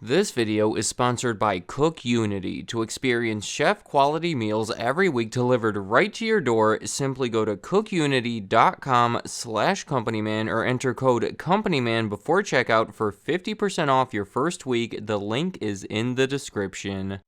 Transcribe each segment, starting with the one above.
This video is sponsored by Cook Unity. To experience chef-quality meals every week delivered right to your door, simply go to cookunity.com/companyman or enter code COMPANYMAN before checkout for 50% off your first week. The link is in the description.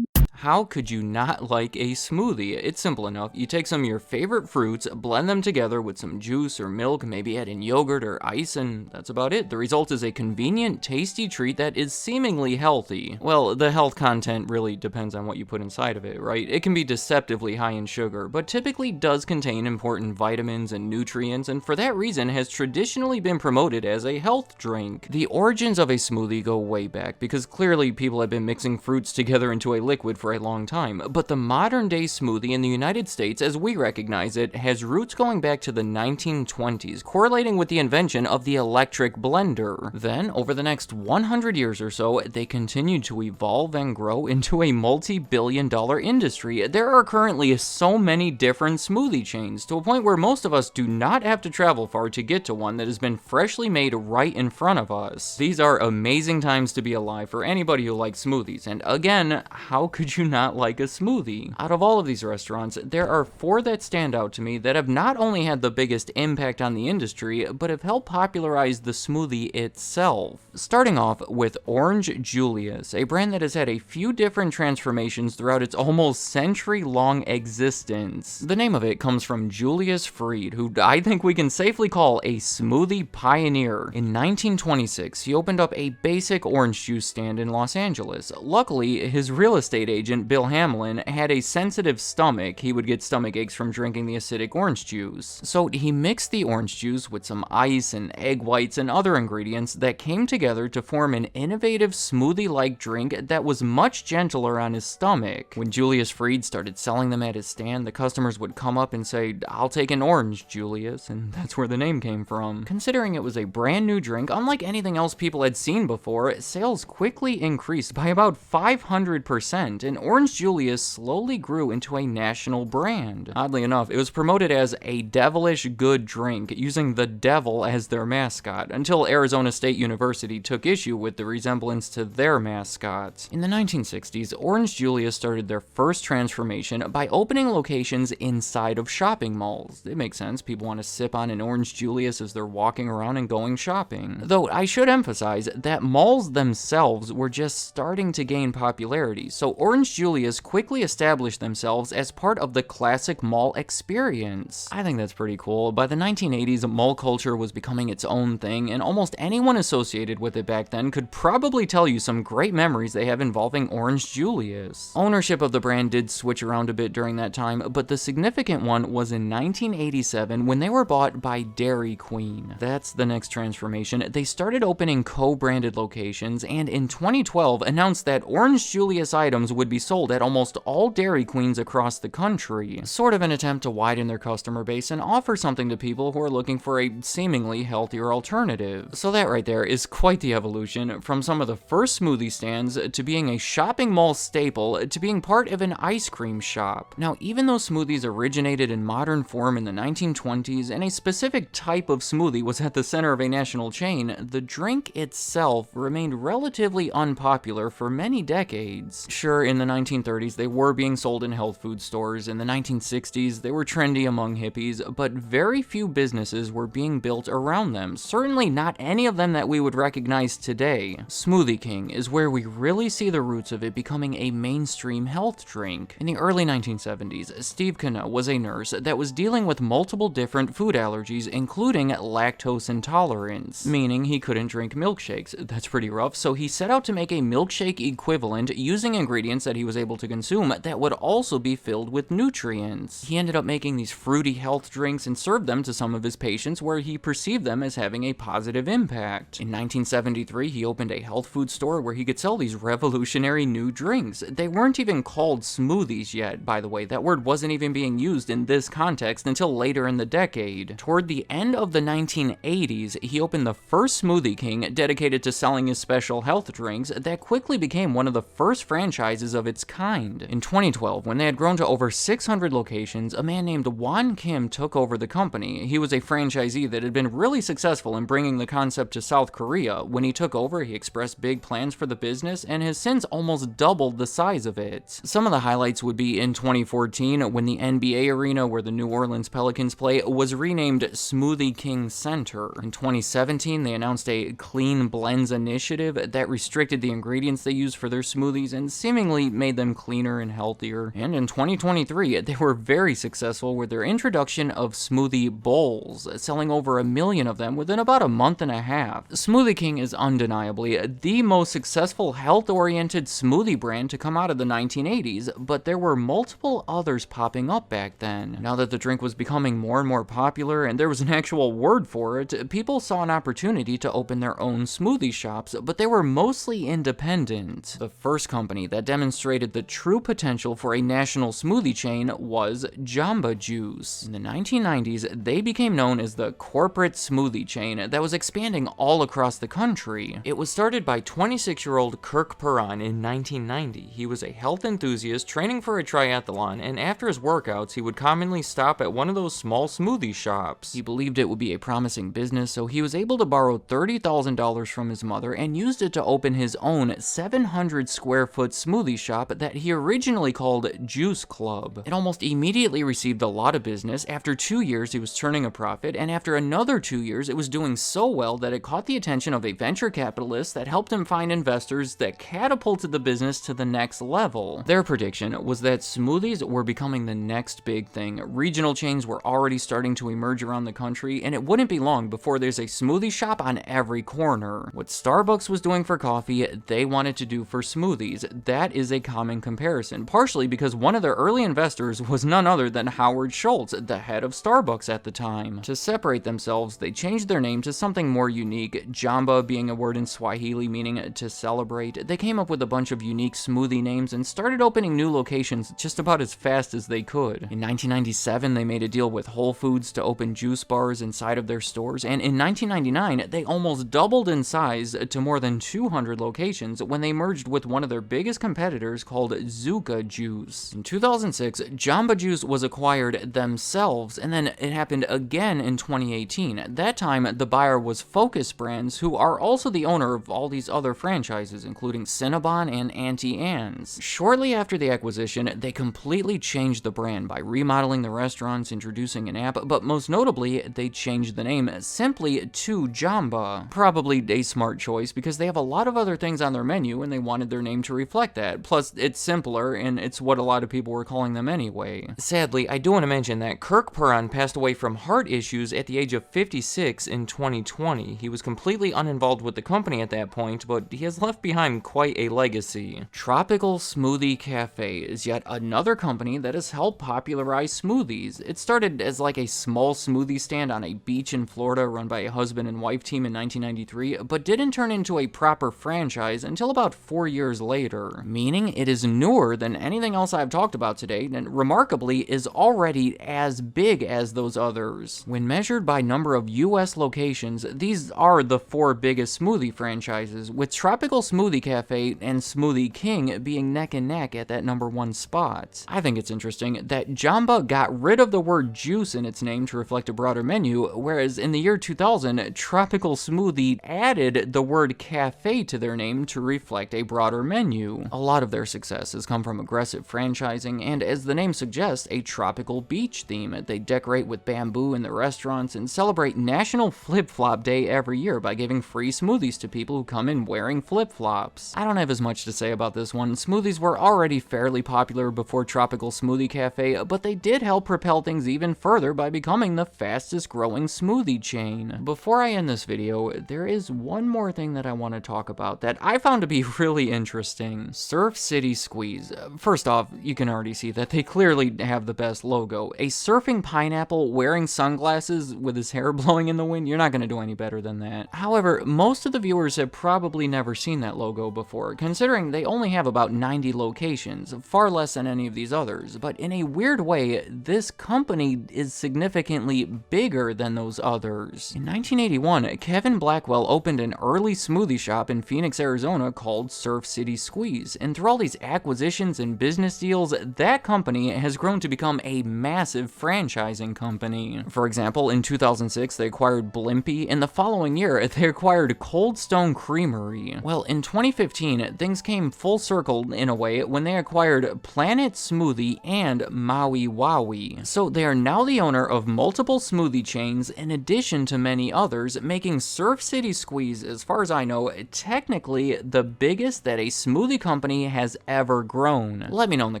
How could you not like a smoothie? It's simple enough. You take some of your favorite fruits, blend them together with some juice or milk, maybe add in yogurt or ice, and that's about it. The result is a convenient, tasty treat that is seemingly healthy. Well, the health content really depends on what you put inside of it, right? It can be deceptively high in sugar, but typically does contain important vitamins and nutrients, and for that reason has traditionally been promoted as a health drink. The origins of a smoothie go way back, because clearly people have been mixing fruits together into a liquid for a long time, but the modern day smoothie in the United States, as we recognize it, has roots going back to the 1920s, correlating with the invention of the electric blender. Then, over the next 100 years or so, they continued to evolve and grow into a multi-billion-dollar industry. There are currently so many different smoothie chains, to a point where most of us do not have to travel far to get to one that has been freshly made right in front of us. These are amazing times to be alive for anybody who likes smoothies, and again, how could you not like a smoothie? Out of all of these restaurants, there are 4 that stand out to me that have not only had the biggest impact on the industry, but have helped popularize the smoothie itself. Starting off with Orange Julius, a brand that has had a few different transformations throughout its almost century-long existence. The name of it comes from Julius Freed, who I think we can safely call a smoothie pioneer. In 1926, he opened up a basic orange juice stand in Los Angeles. Luckily, his real estate agent, Bill Hamlin, had a sensitive stomach. He would get stomach aches from drinking the acidic orange juice. So he mixed the orange juice with some ice and egg whites and other ingredients that came together to form an innovative smoothie-like drink that was much gentler on his stomach. When Julius Freed started selling them at his stand, the customers would come up and say, "I'll take an orange, Julius," and that's where the name came from. Considering it was a brand new drink, unlike anything else people had seen before, sales quickly increased by about 500%, and Orange Julius slowly grew into a national brand. Oddly enough, it was promoted as a devilish good drink, using the devil as their mascot, until Arizona State University took issue with the resemblance to their mascot. In the 1960s, Orange Julius started their first transformation by opening locations inside of shopping malls. It makes sense, people want to sip on an Orange Julius as they're walking around and going shopping. Though I should emphasize that malls themselves were just starting to gain popularity, so Orange Julius quickly established themselves as part of the classic mall experience. I think that's pretty cool. By the 1980s, mall culture was becoming its own thing, and almost anyone associated with it back then could probably tell you some great memories they have involving Orange Julius. Ownership of the brand did switch around a bit during that time, but the significant one was in 1987 when they were bought by Dairy Queen. That's the next transformation. They started opening co-branded locations, and in 2012 announced that Orange Julius items would be sold at almost all Dairy Queens across the country, sort of an attempt to widen their customer base and offer something to people who are looking for a seemingly healthier alternative. So that right there is quite the evolution, from some of the first smoothie stands to being a shopping mall staple to being part of an ice cream shop. Now, even though smoothies originated in modern form in the 1920s and a specific type of smoothie was at the center of a national chain, the drink itself remained relatively unpopular for many decades. Sure, in the 1930s, they were being sold in health food stores. In the 1960s, they were trendy among hippies, but very few businesses were being built around them. Certainly not any of them that we would recognize today. Smoothie King is where we really see the roots of it becoming a mainstream health drink. In the early 1970s, Steve Kenney was a nurse that was dealing with multiple different food allergies, including lactose intolerance, meaning he couldn't drink milkshakes. That's pretty rough, so he set out to make a milkshake equivalent using ingredients that he was able to consume that would also be filled with nutrients. He ended up making these fruity health drinks and served them to some of his patients where he perceived them as having a positive impact. In 1973, he opened a health food store where he could sell these revolutionary new drinks. They weren't even called smoothies yet, by the way. That word wasn't even being used in this context until later in the decade. Toward the end of the 1980s, he opened the first Smoothie King dedicated to selling his special health drinks that quickly became one of the first franchises of of its kind. In 2012, when they had grown to over 600 locations, a man named Won Kim took over the company. He was a franchisee that had been really successful in bringing the concept to South Korea. When he took over, he expressed big plans for the business and has since almost doubled the size of it. Some of the highlights would be in 2014 when the NBA arena where the New Orleans Pelicans play was renamed Smoothie King Center. In 2017, they announced a Clean Blends initiative that restricted the ingredients they use for their smoothies and seemingly made them cleaner and healthier. And in 2023, they were very successful with their introduction of smoothie bowls, selling over 1 million of them within about a month and a half. Smoothie King is undeniably the most successful health-oriented smoothie brand to come out of the 1980s, but there were multiple others popping up back then. Now that the drink was becoming more and more popular and there was an actual word for it, people saw an opportunity to open their own smoothie shops, but they were mostly independent. The first company that demonstrated the true potential for a national smoothie chain was Jamba Juice. In the 1990s, they became known as the corporate smoothie chain that was expanding all across the country. It was started by 26-year-old Kirk Perron in 1990. He was a health enthusiast training for a triathlon, and after his workouts, he would commonly stop at one of those small smoothie shops. He believed it would be a promising business, so he was able to borrow $30,000 from his mother and used it to open his own 700-square-foot smoothie shop that he originally called Juice Club. It almost immediately received a lot of business. After 2 years, he was turning a profit, and after another 2 years, it was doing so well that it caught the attention of a venture capitalist that helped him find investors that catapulted the business to the next level. Their prediction was that smoothies were becoming the next big thing. Regional chains were already starting to emerge around the country, and it wouldn't be long before there's a smoothie shop on every corner. What Starbucks was doing for coffee, they wanted to do for smoothies. That is a common comparison, partially because one of their early investors was none other than Howard Schultz, the head of Starbucks at the time. To separate themselves, they changed their name to something more unique, Jamba being a word in Swahili meaning to celebrate. They came up with a bunch of unique smoothie names and started opening new locations just about as fast as they could. In 1997, they made a deal with Whole Foods to open juice bars inside of their stores, and in 1999, they almost doubled in size to more than 200 locations when they merged with one of their biggest competitors called Zuka Juice. In 2006, Jamba Juice was acquired themselves, and then it happened again in 2018. At that time, the buyer was Focus Brands, who are also the owner of all these other franchises, including Cinnabon and Auntie Anne's. Shortly after the acquisition, they completely changed the brand by remodeling the restaurants, introducing an app, but most notably, they changed the name simply to Jamba. Probably a smart choice because they have a lot of other things on their menu and they wanted their name to reflect that. Plus, it's simpler and it's what a lot of people were calling them anyway. Sadly, I do want to mention that Kirk Perron passed away from heart issues at the age of 56 in 2020. He was completely uninvolved with the company at that point, but he has left behind quite a legacy. Tropical Smoothie Cafe is yet another company that has helped popularize smoothies. It started as like a small smoothie stand on a beach in Florida run by a husband and wife team in 1993, but didn't turn into a proper franchise until about 4 years later, meaning it is newer than anything else I've talked about today, and remarkably is already as big as those others. When measured by number of US locations, these are the 4 biggest smoothie franchises, with Tropical Smoothie Cafe and Smoothie King being neck and neck at that number 1 spot. I think it's interesting that Jamba got rid of the word juice in its name to reflect a broader menu, whereas in the year 2000, Tropical Smoothie added the word cafe to their name to reflect a broader menu. A lot of their success has come from aggressive franchising and, as the name suggests, a tropical beach theme. They decorate with bamboo in the restaurants and celebrate National Flip-Flop Day every year by giving free smoothies to people who come in wearing flip-flops. I don't have as much to say about this one. Smoothies were already fairly popular before Tropical Smoothie Cafe, but they did help propel things even further by becoming the fastest growing smoothie chain. Before I end this video, there is one more thing that I want to talk about that I found to be really interesting. Surf City Squeeze. First off, you can already see that they clearly have the best logo. A surfing pineapple wearing sunglasses with his hair blowing in the wind, you're not going to do any better than that. However, most of the viewers have probably never seen that logo before, considering they only have about 90 locations, far less than any of these others, but in a weird way, this company is significantly bigger than those others. In 1981, Kevin Blackwell opened an early smoothie shop in Phoenix, Arizona called Surf City Squeeze, and throughout all these acquisitions and business deals, that company has grown to become a massive franchising company. For example, in 2006, they acquired Blimpie. In the following year, they acquired Cold Stone Creamery. Well, in 2015, things came full circle in a way when they acquired Planet Smoothie and Maui Wowie. So they are now the owner of multiple smoothie chains in addition to many others, making Surf City Squeeze, as far as I know, technically the biggest that a smoothie company has ever grown. Let me know in the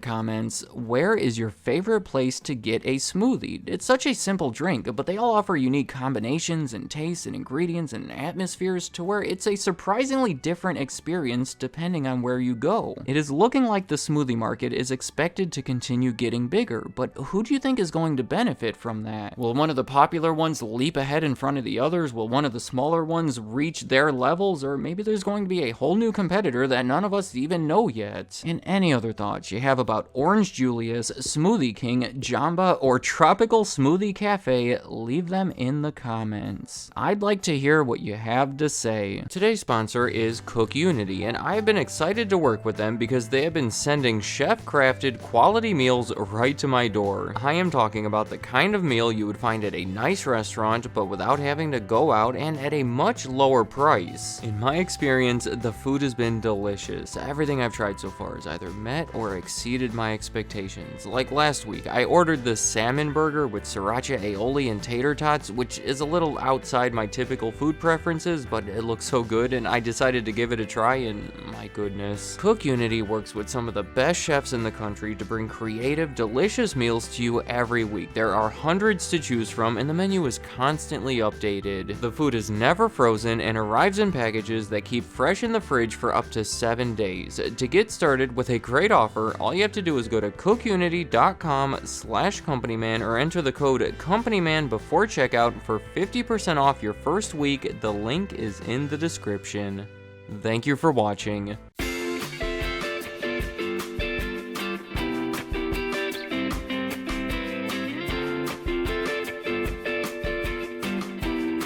comments, where is your favorite place to get a smoothie? It's such a simple drink, but they all offer unique combinations and tastes and ingredients and atmospheres to where it's a surprisingly different experience depending on where you go. It is looking like the smoothie market is expected to continue getting bigger, but who do you think is going to benefit from that? Will one of the popular ones leap ahead in front of the others? Will one of the smaller ones reach their levels? Or maybe there's going to be a whole new competitor that none of us even know yet. And any other thoughts you have about Orange Julius, Smoothie King, Jamba, or Tropical Smoothie Cafe, leave them in the comments. I'd like to hear what you have to say. Today's sponsor is Cook Unity, and I've been excited to work with them because they have been sending chef-crafted quality meals right to my door. I am talking about the kind of meal you would find at a nice restaurant, but without having to go out and at a much lower price. In my experience, the food has been delicious. Everything I've tried so far has either met or exceeded my expectations. Like last week, I ordered the salmon burger with sriracha aioli and tater tots, which is a little outside my typical food preferences, but it looks so good and I decided to give it a try, and my goodness. Cook Unity works with some of the best chefs in the country to bring creative, delicious meals to you every week. There are hundreds to choose from and the menu is constantly updated. The food is never frozen and arrives in packages that keep fresh in the fridge for up to 7 days. To get started with a great offer, all you have to do is go to cookunity.com/companyman or enter the code companyman before checkout for 50% off your first week. The link is in the description. Thank you for watching.